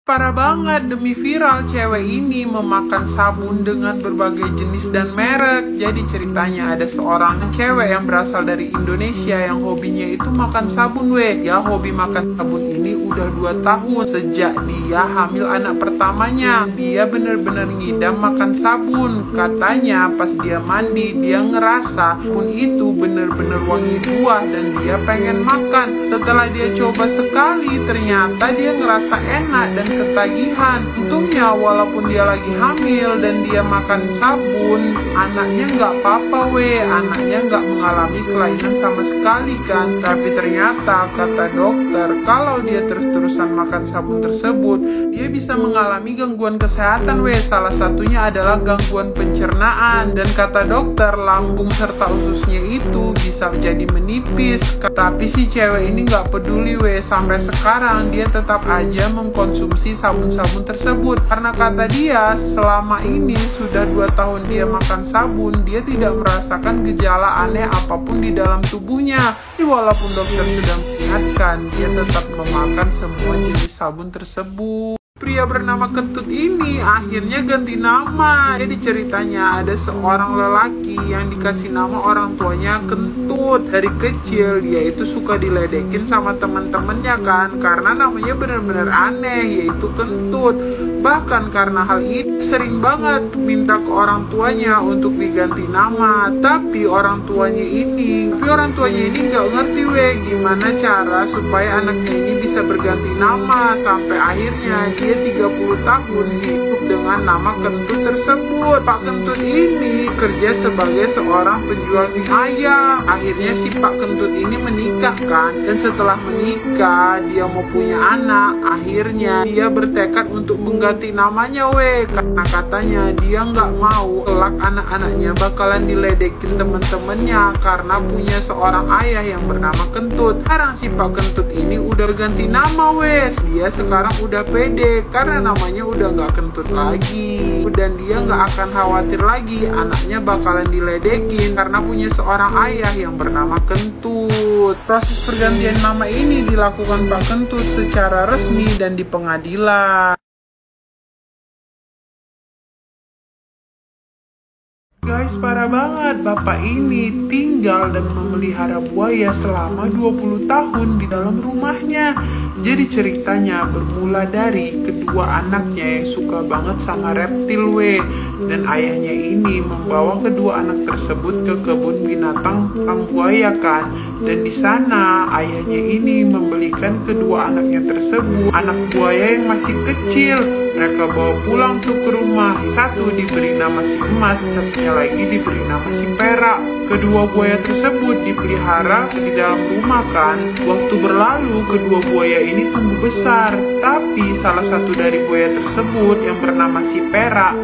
Parah banget, demi viral cewek ini memakan sabun dengan berbagai jenis dan merek. Jadi ceritanya ada seorang cewek yang berasal dari Indonesia yang hobinya itu makan sabun Ya, hobi makan sabun ini udah 2 tahun sejak dia hamil anak pertamanya. Dia bener-bener ngidam makan sabun. Katanya pas dia mandi dia ngerasa sabun itu bener-bener wangi buah dan dia pengen makan. Setelah dia coba sekali ternyata dia ngerasa enak dan ketagihan. Untungnya walaupun dia lagi hamil dan dia makan sabun, anaknya nggak apa-apa anaknya nggak mengalami kelainan sama sekali kan. Tapi ternyata kata dokter kalau dia terus-terusan makan sabun tersebut, dia bisa mengalami gangguan kesehatan salah satunya adalah gangguan pencernaan. Dan kata dokter lambung serta ususnya itu bisa jadi menipis. Tapi si cewek ini nggak peduli sampai sekarang dia tetap aja mengkonsumsi sabun-sabun tersebut karena kata dia selama ini sudah 2 tahun dia makan sabun, dia tidak merasakan gejala aneh apapun di dalam tubuhnya. Walaupun dokter sudah mengingatkan, dia tetap memakan semua jenis sabun tersebut. Pria bernama Kentut ini akhirnya ganti nama. Jadi ceritanya ada seorang lelaki yang dikasih nama orang tuanya Kentut. Dari kecil dia itu suka diledekin sama teman-temannya kan, karena namanya benar-benar aneh yaitu Kentut. Bahkan karena hal ini sering banget minta ke orang tuanya untuk diganti nama. Tapi orang tuanya ini nggak ngerti gimana cara supaya anaknya ini bisa berganti nama. Sampai akhirnya dia 30 tahun hidup dengan nama Kentut tersebut. Pak Kentut ini kerja sebagai seorang penjual mie ayam. Akhirnya si Pak Kentut ini menikah kan, dan setelah menikah dia mau punya anak. Akhirnya dia bertekad untuk mengganti namanya karena katanya dia nggak mau kelak anak-anaknya bakalan diledekin temen-temennya karena punya seorang ayah yang bernama Kentut. Sekarang si Pak Kentut ini udah ganti nama dia sekarang udah pede karena namanya udah nggak Kentut lagi, dan dia nggak akan khawatir lagi anaknya bakalan diledekin karena punya seorang ayah yang bernama Kentut. Proses pergantian nama ini dilakukan Pak Kentut secara resmi dan di pengadilan. Guys, parah banget. Bapak ini tinggal dan memelihara buaya selama 20 tahun di dalam rumahnya. Jadi ceritanya bermula dari kedua anaknya yang suka banget sama reptil dan ayahnya ini membawa kedua anak tersebut ke kebun binatang buaya kan. Dan di sana ayahnya ini membelikan kedua anaknya tersebut anak buaya yang masih kecil. Mereka bawa pulang tuh ke rumah. Satu diberi nama si Emas, satunya lagi diberi nama si Perak. Kedua buaya tersebut dipelihara di dalam rumah kan. Waktu berlalu kedua buaya ini tumbuh besar. Tapi salah satu dari buaya tersebut yang bernama si Perak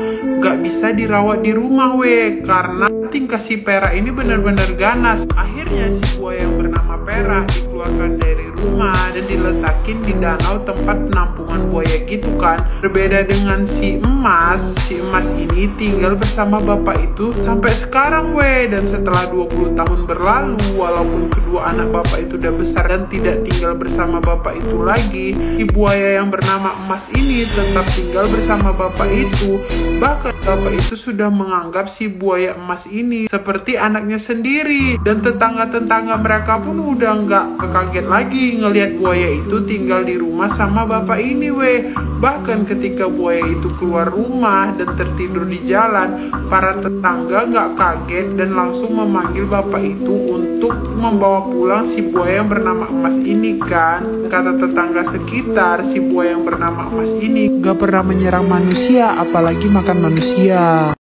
gak bisa dirawat di rumah karena tingkah si Perak ini benar-benar ganas. Akhirnya si buaya yang bernama Perak dikeluarkan dari rumah dan diletakin di danau tempat penampungan buaya gitu kan. Berbeda dengan si Emas ini tinggal bersama bapak itu sampai sekarang dan setelah 20 tahun berlalu, walaupun kedua anak bapak itu udah besar dan tidak tinggal bersama bapak itu lagi, si buaya yang bernama Emas ini tetap tinggal bersama bapak itu. Bahkan bapak itu sudah menganggap si buaya Emas ini seperti anaknya sendiri, dan tetangga-tetangga mereka pun udah nggak kaget lagi ngelihat buaya itu tinggal di rumah sama bapak ini Bahkan ketika buaya itu keluar rumah dan tertidur di jalan, para tetangga nggak kaget dan langsung memanggil bapak itu untuk membawa pulang si buaya yang bernama Emas ini kan. Kata tetangga sekitar, si buaya yang bernama Emas ini nggak pernah menyerang manusia apalagi makan manusia.